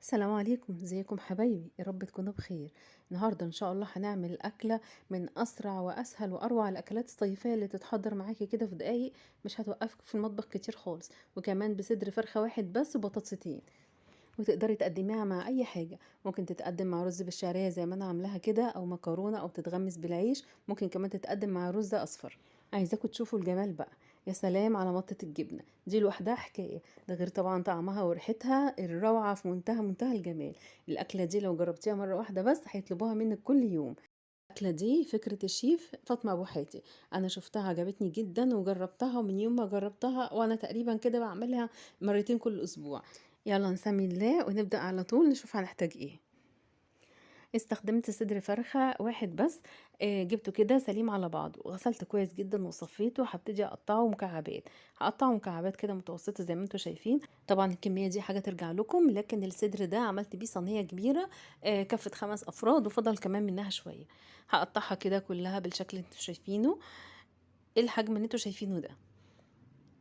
السلام عليكم، ازيكم حبايبي؟ يا رب تكونوا بخير. النهارده ان شاء الله هنعمل اكله من اسرع واسهل واروع الاكلات الصيفيه اللي تتحضر معاكي كده في دقايق. مش هتوقفك في المطبخ كتير خالص، وكمان بصدر فرخه واحد بس وبطاطستين. وتقدري تقدميها مع اي حاجه. ممكن تتقدم مع رز بالشعريه زي ما انا عاملاها كده، او مكرونه، او تتغمس بالعيش. ممكن كمان تتقدم مع رز اصفر. عايزاكم تشوفوا الجمال بقى. يا سلام على مطة الجبنة دي لوحدها حكاية. ده غير طبعا طعمها وريحتها الروعة في منتهى الجمال. الأكلة دي لو جربتيها مرة واحدة بس هيطلبوها منك كل يوم. الأكلة دي فكرة الشيف فاطمة أبو حاتي. أنا شفتها عجبتني جدا وجربتها، ومن يوم ما جربتها وأنا تقريبا كده بعملها مرتين كل أسبوع. يلا نسمي الله ونبدأ على طول نشوف هنحتاج ايه. استخدمت صدر فرخة واحد بس. جبته كده سليم على بعضه، غسلته كويس جدا وصفيته. هبتدي اقطعه مكعبات. هقطعه مكعبات كده متوسطة زي ما انتوا شايفين. طبعا الكمية دي حاجة ترجع لكم، لكن الصدر ده عملت بيه صينية كبيرة. كفت 5 افراد وفضل كمان منها شوية. هقطعها كده كلها بالشكل اللي انتوا شايفينه. ايه الحجم اللي انتوا شايفينه ده؟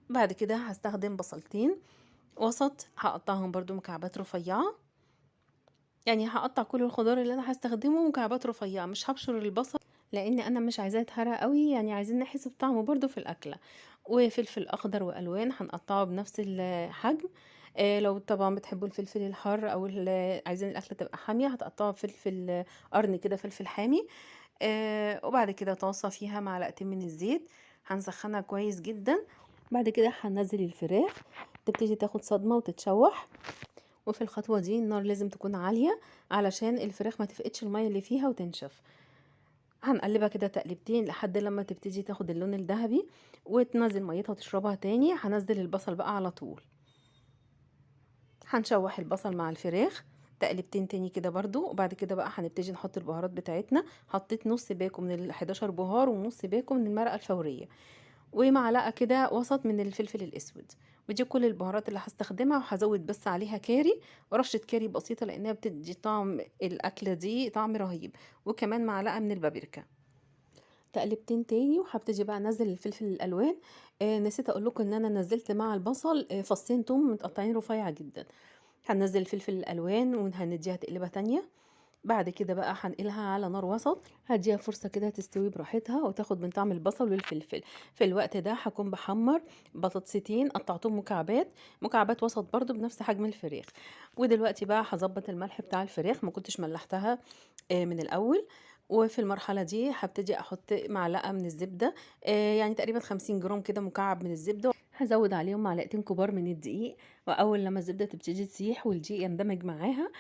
بعد كده هستخدم بصلتين وسط، هقطعهم برضو مكعبات رفيعة. يعني هقطع كل الخضار اللي انا هستخدمه مكعبات رفيعه، مش هبشر البصل لان انا مش عايزاه يتهرى قوي، يعني عايزين نحس بطعمه برضو في الاكله. وفلفل اخضر والوان هنقطعه بنفس الحجم. لو طبعا بتحبوا الفلفل الحار او عايزين الاكله تبقى حاميه هتقطعوا فلفل قرن كده، فلفل حامي. وبعد كده طاسه فيها معلقتين من الزيت. هنسخنها كويس جدا. بعد كده هننزل الفراخ، تبتدي تاخد صدمه وتتشوح. وفي الخطوة دي النار لازم تكون عالية علشان الفراخ ما تفقدش المية اللي فيها وتنشف. هنقلبها كده تقلبتين لحد لما تبتدي تاخد اللون الذهبي وتنزل ميتها وتشربها تاني. هنزل البصل بقى على طول. هنشوح البصل مع الفراخ تقلبتين تاني كده برضو. وبعد كده بقى هنبتدي نحط البهارات بتاعتنا. حطيت نص باكو من ال11 بهار ونص باكو من المرقة الفورية، ومعلقة كده وسط من الفلفل الأسود. ودي كل البهارات اللي هستخدمها، وهزود بس عليها كاري ورشة كاري بسيطة لأنها بتدي طعم الأكلة دي طعم رهيب. وكمان معلقة من البابريكا. تقلبتين تاني وهبتدي بقى انزل الفلفل الالوان. نسيت اقول لكم ان انا نزلت مع البصل فصين توم متقطعين رفيع جدا. هننزل الفلفل الالوان وهنديها تقلبه تانية. بعد كده بقى هنقلها على نار وسط، هديها فرصة كده تستوي براحتها وتاخد من طعم البصل والفلفل. في الوقت ده هكون بحمر بطاطستين قطعتهم مكعبات وسط برضو بنفس حجم الفراخ. ودلوقتي بقى هظبط الملح بتاع الفراخ، ما كنتش ملحتها من الاول. وفي المرحلة دي هبتدي احط معلقة من الزبدة. يعني تقريبا 50 جرام كده مكعب من الزبدة. هزود عليهم معلقتين كبار من الدقيق. واول لما الزبدة تبتدي تسيح والدقيق يندمج معاها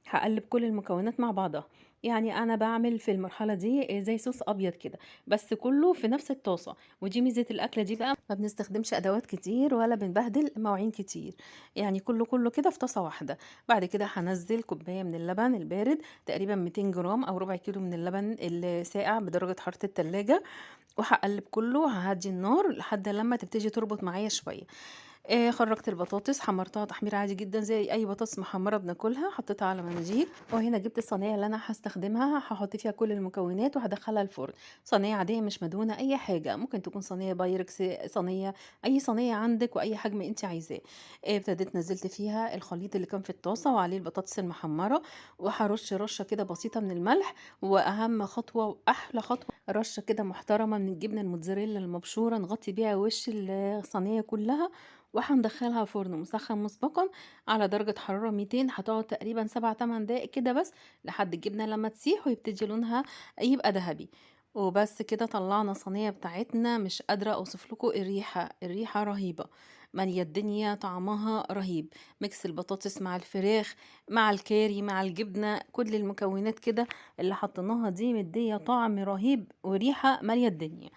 هقلب كل المكونات مع بعضها. يعني انا بعمل في المرحله دي زي صوص ابيض كده، بس كله في نفس الطاسه. ودي ميزه الاكله دي بقى، ما بنستخدمش ادوات كتير ولا بنبهدل مواعين كتير. يعني كله كده في طاسه واحده. بعد كده هنزل كوبايه من اللبن البارد، تقريبا 200 جرام او ربع كيلو من اللبن الساقع بدرجه حراره التلاجة. وهقلب كله، ههدي النار لحد لما تبتدي تربط معايا شويه. خرجت البطاطس حمرتها تحمير عادي جدا زي اي بطاطس محمره بناكلها. حطيتها على مناديل. وهنا جبت الصينيه اللي انا هستخدمها، هحط فيها كل المكونات وهدخلها الفرن. صينيه عاديه مش مدهونه اي حاجه، ممكن تكون صينيه بايركس، صينيه اي صينيه عندك واي حجم انت عايزاه. ابتديت نزلت فيها الخليط اللي كان في الطاسه وعليه البطاطس المحمره. وهرش رشه كده بسيطه من الملح. واهم خطوه واحلى خطوه، رشه كده محترمه من الجبنه الموتزاريلا المبشوره نغطي بيها وش الصينيه كلها. وهندخلها فرن مسخن مسبقا على درجة حرارة 200. هتقعد تقريبا 7 8 دقايق كده بس، لحد الجبنة لما تسيح ويبتدي لونها يبقى ذهبي. وبس كده طلعنا الصينية بتاعتنا. مش قادرة اوصف لكم الريحة رهيبة. مالية الدنيا، طعمها رهيب. ميكس البطاطس مع الفراخ مع الكاري مع الجبنة، كل المكونات كده اللي حطيناها دي مدية طعم رهيب وريحة مالية الدنيا.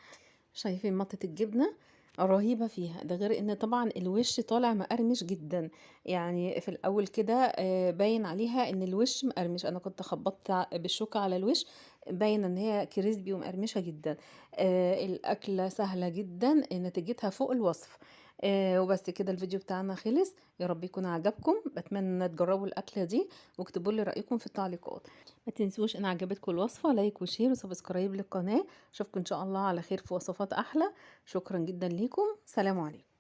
شايفين مطة الجبنة رهيبة فيها؟ ده غير ان طبعا الوش طالع مقرمش جدا. يعني في الاول كده باين عليها ان الوش مقرمش. انا كنت خبطت بالشوكة على الوش، باين ان هي كريسبي ومقرمشة جدا. الاكلة سهلة جدا، نتيجتها فوق الوصف. وبس كده الفيديو بتاعنا خلص. يا رب يكون عجبكم، بتمنى تجربوا الاكلة دي واكتبوا لي رأيكم في التعليقات. ما تنسوش ان عجبتكم الوصفة لايك وشير وسبسكرايب للقناة. اشوفكم ان شاء الله على خير في وصفات احلى. شكرا جدا ليكم، سلام عليكم.